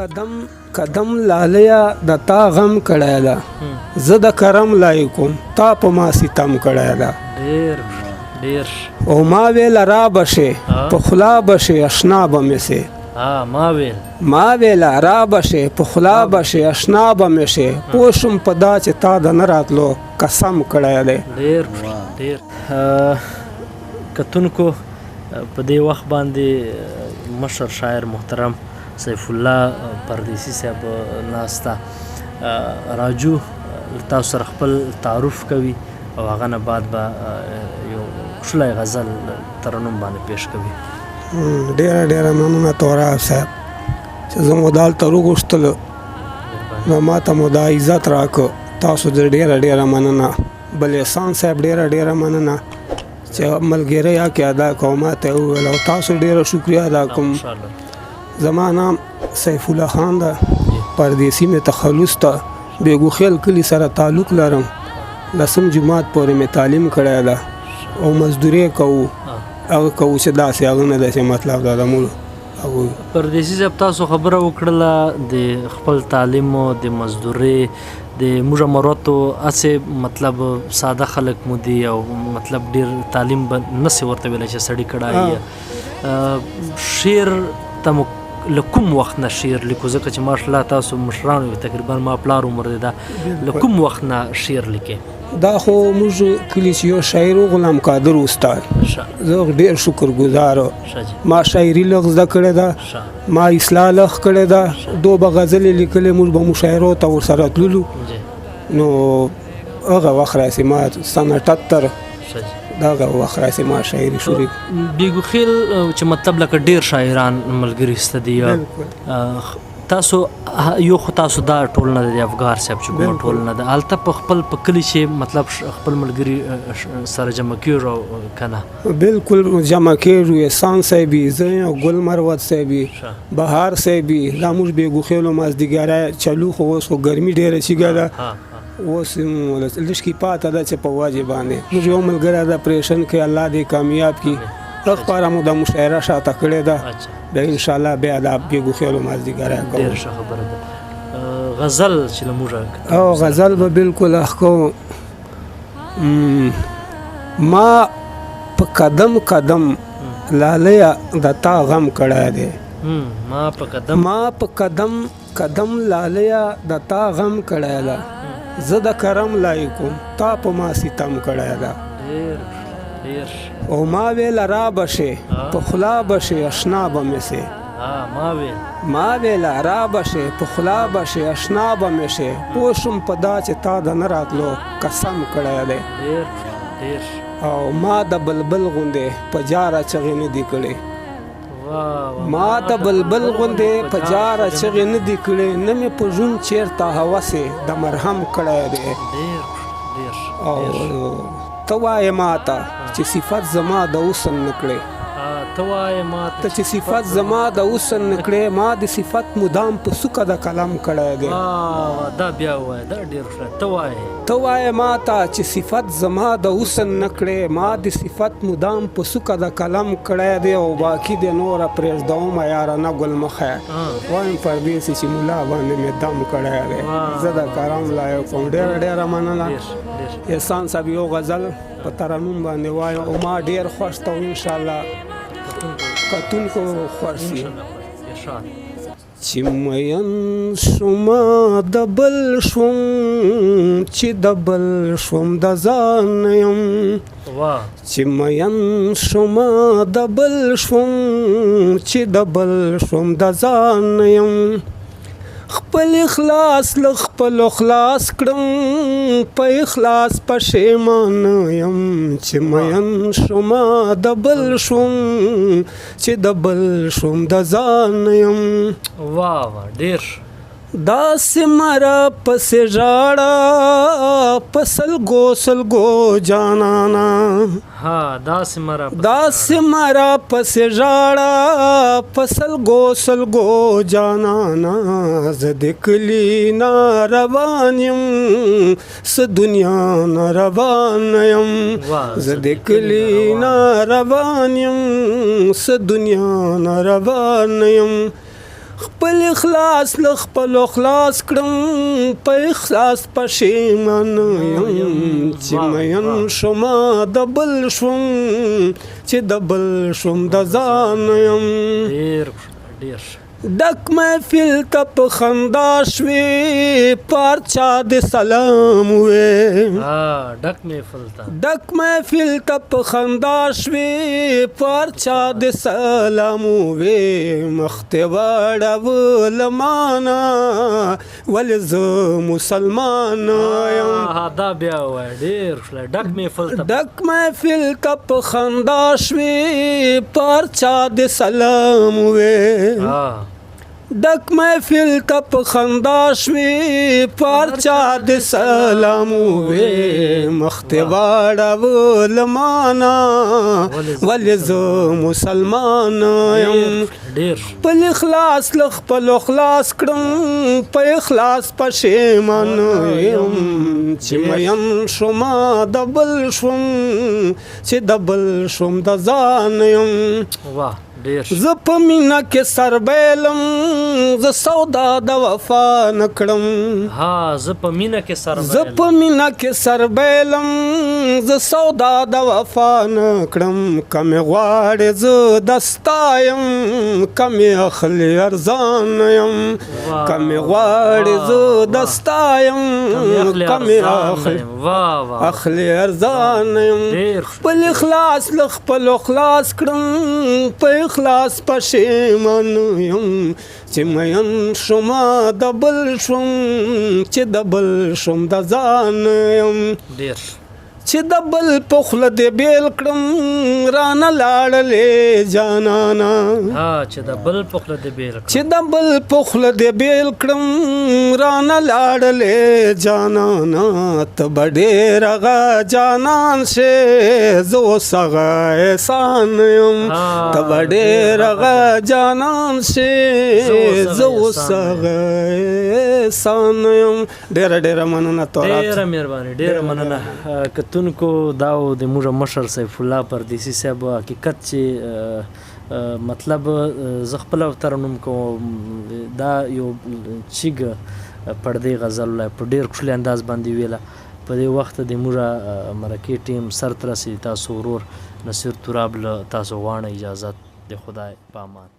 قدم قدم لالیا د تا غم کړی دا زه د کرم لایکم تا په ما ستم کړی دا ډیر او ما ویل را بشې په خلا بشې اشنا به مې سې ما ویل را بشې په خلا بشې اشنا به مې سې پوه شم په دا چې تا د نه راتلو قسم کړی دی ډیر کتونکو په دې وخت باندې مشر شاعر محترم سیف الله پردیسی صاحب ناستا راجو تاسو سره خپل تعارف کوي او هغه نه بعد به یو ښکلی غزل ترنم باندې پیش کوي. ډیره مننه توراب صاحب چې زه مو دلته راغوښتلو نو ما ته مو دا عزت راکړ تاسو ډیره مننه بل احسان صاحب ډیره مننه چې ملګری یا کې ادا کوم ما ته وویل او تاسو ډیره شکریا ادا کوم. زما نام سیف الله خان ده پردیسی مې تخلص ته بیګوخیل کلی سره تعلق لرم لسم جماعت پورې مې تعلیم کړی ده او مزدوري کوو هغه کوو چې داسې هغه نه داسې مطلب دا د مونږ پردیسی صاحب تاسو خبره وکړله د خپل تعلیم او د مزدوري د موږ مراتو هسې مطلب ساده خلک مو دي او مطلب ډیر تعلیم به نسې ورته ویلی چې سړي کړی شعر ته مو له کوم وخت نه شعر لیکو ځکه چې ماشاءالله تاسو مشران وي تقریبا ما پلار عمر دی دا له کوم وخت نه شعر لیکې دا خو موږ کلی چې یو شاعر غلام قادر استاد زه ډیر شکر گزار ما شاعري لغ زده کړې ده ما اصلاح لغ کړې ده دو به غزلې لیکلې موږ به مشاعرو ته ورسره تللو نو هغه وخت راسې ما سنه 78 دغه وخت راسې ما شاعري شروع بیګوخیل چې مطلب لکه ډیر شاعران ملګري سته دي تاسو یو خو تاسو دا ټولنه د افغار صاحب چې کومه ټولنه ده هلته په خپل په کلي چې مطلب خپل ملګري سره جمع کېږو که نه بلکل جمع کېږو احسان صاحبي زه او ګل مروت صاحبي بهار صاحبي دا موږ بیګوخیلو مازدیګری چلو خو اوس خو ګرمي ډېره شګه ده اوس لږکې پاته ده چې په واجب باندې موږ یو ملګری د اپریشن کې الله دې کامیاب کړي هغه خپاره مو د مشاعره شاته کړې ده بیا انشاءالله بیا د بیګوخیلو مازدیګری کوو. ډېره ښه خبره ده. غزل چې له موږ او غزل به بلکل اخکو ما په قدم قدم لالیه د تا غم کړی دی ما په قدم قدم لالیه د تا غم کړی ده زه د کرم لایکم تا په ما ستم کړی ده او ما ویل را بشې په خلا بشې اشنا به مې سې ما ویل را بشې په خلا بشې اشنا به مې سې پوه شم په دا چې تا د نه راتلو قسم کړی دی او ما د بلبل غوندې په جاره چغې نه دي کړې ما د بلبل غوندې په جاره چغې نه دي کړې نه مې په ژوند چېرته هوسې د مرهم کړی دی او ته وایې ما ته چې صفت زما د حسن نه کړې ته چې صفت زما د حسن نه کړې ما د صفت مدام په سوکه د قلم کړی دی دا بیا ووایه دا ډېر ښه ته وایې ما ته چې صفت زما د حسن نه کړې ما د صفت مدام په سوکه د قلم کړی دی او باقي د نوره پرېږدومه یاره نه ګل مخیه وایم پردیسي چې ملا باندې مې دم کړی دی زه د کرم لایق وم ډېره مننه احسان صاحب یو غزل په ترنم باندې وایم او ما ډېر خوښ ته انشاءالله کتونکو خوښ شي چې مین شوم د بل شوم چې د بل شوم د ځان نه یم چې مین شوم د بل شوم چې د بل شوم د ځان نه یم خپل اخلاص له خپلو خلاص کړم په اخلاص پښیمانه یم چې مین شوم د بل شوم چې د بل شوم د ځان نه یم ډېر داسې مره پسې ژاړه په سلګو جانانا داسې مره پسې ژاړه په سلګو جانانا زه د کلي نه روان یم څه دنیا نه روان یم زه د کلي نه روان یم څه دنیا نه روان یم خپل اخلاص له خپلو خلاص کړم په اخلاص پښیمان یم چې مین شومه د بل شوم چې د بل شوم د ځان یم ډېر ډک محفل ته په خندا شوې پر چا د سلام وې ډک محفل ته په خندا شوې پر چا د سلام وې مخ ته واړول مانا ولې زه مسلمان یم دا بیا وایه ډېر ډک محفل ته په خندا شوې پر چا د سلام وې ډک محفل ته په خندا شوې پر چا د سلام وې مخ ته واړول مانا ولې زه مسلمان یم خپل اخلاص له خپلو خلاص کړم په اخلاص پښیمان یم چې مین شومه د بل شوم چې د بل شوم د ځان یم زه په مینه کې سربیلم زه سودا د وفا نه کړم زه په مینه کې سربیلم زه سودا د وفا نه کړم کمې غواړې زه دستا یم کمې اخلي ارزان یم کمې غواړې زه دستا یم کمې اخلي ارزان یم خپل اخلاص له خپلو خلاص کړم په اخلاص پښیمان یم چې مین شومه د بل شوم چې د بل شوم د ځان یم چې د بل په خوله دې بیل کړم رانه لاړلې جانانا چې د بل په خوله دې بیل کړم رانه لاړلې جانانا ته به ډېر هغه جانان شې زه اوس هغه احسان یم ته به ډېر هغه جانان شې زه اوس هغه احسان یم ډېره مننه ډېره مهرباني ډېره مننه کتونکو دا و د موږ مشر سیف الله پردیسي صاحب حقیقت چې مطلب زه خپله ترنم کوم دا یو چیږه پردې غزل په ډېر ښکلي انداز باندې ویله په دې وخت د موږ مرکې ټیم سر ته رسېدي تاسو ورور نصیر تراب له تاسو غواړم اجازت د خدای په امان